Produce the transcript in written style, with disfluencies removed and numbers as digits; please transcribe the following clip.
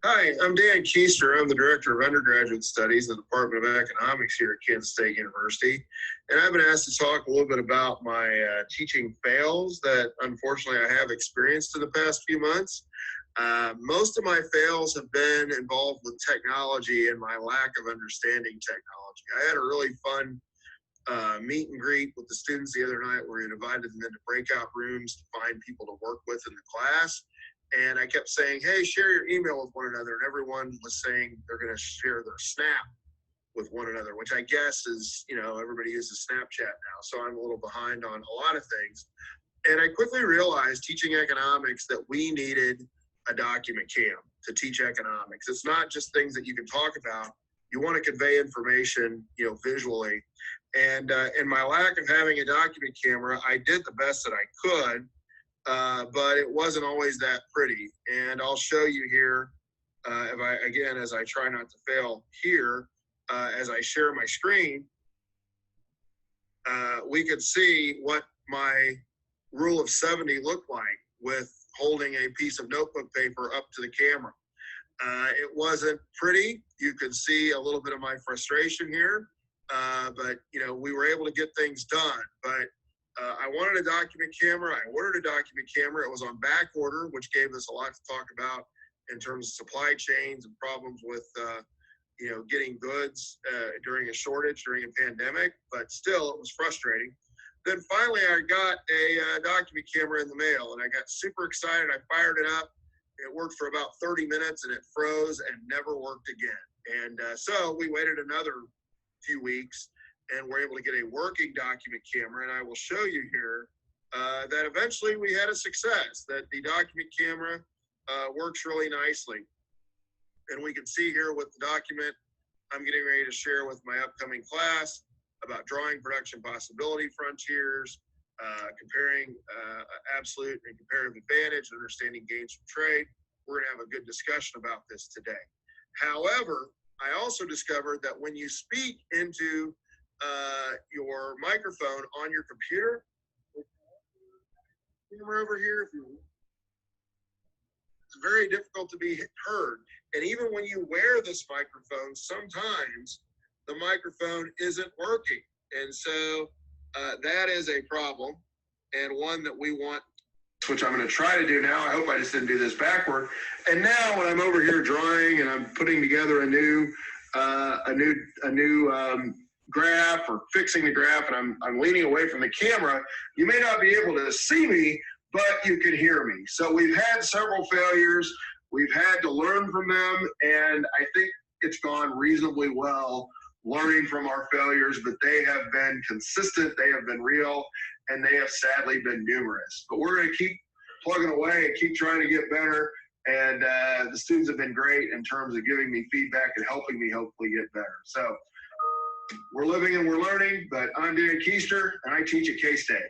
Hi, I'm Dan Kuester. I'm the Director of Undergraduate Studies in the Department of Economics here at Kansas State University. And I've been asked to talk a little bit about my teaching fails that unfortunately I have experienced in the past few months. Most of my fails have been involved with technology and my lack of understanding technology. I had a really fun meet and greet with the students the other night where we invited them into breakout rooms to find people to work with in the class. And I kept saying, hey, share your email with one another. And everyone was saying they're going to share their Snap with one another, which I guess is, everybody uses Snapchat now. So I'm a little behind on a lot of things. And I quickly realized teaching economics that we needed a document cam to teach economics. It's not just things that you can talk about. You want to convey information, visually. And in my lack of having a document camera, I did the best that I could. But it wasn't always that pretty. And I'll show you here, as I try not to fail here, as I share my screen, we could see what my rule of 70 looked like with holding a piece of notebook paper up to the camera. It wasn't pretty. You could see a little bit of my frustration here, but we were able to get things done. But I wanted a document camera. I ordered a document camera. It was on back order, which gave us a lot to talk about in terms of supply chains and problems with, getting goods during a shortage, during a pandemic. But still, it was frustrating. Then finally, I got a document camera in the mail, and I got super excited. I fired it up. It worked for about 30 minutes, and it froze and never worked again. And so we waited another few weeks, and we're able to get a working document camera. And I will show you here that eventually we had a success, that the document camera works really nicely. And we can see here with the document I'm getting ready to share with my upcoming class about drawing production possibility frontiers, comparing absolute and comparative advantage, understanding gains from trade. We're going to have a good discussion about this today. However, I also discovered that when you speak into your microphone on your computer, camera over here, it's very difficult to be heard. And even when you wear this microphone, sometimes the microphone isn't working. And so that is a problem, and one that we want, which I'm going to try to do now. I hope I just didn't do this backward. And now when I'm over here drawing and I'm putting together a new graph or fixing the graph, and I'm leaning away from the camera, you may not be able to see me, but you can hear me. So we've had several failures. We've had to learn from them, and I think it's gone reasonably well learning from our failures, but they have been consistent, they have been real, and they have sadly been numerous. But we're going to keep plugging away and keep trying to get better. And the students have been great in terms of giving me feedback and helping me hopefully get better. So we're living and we're learning, but I'm Dan Kuester, and I teach at K-State.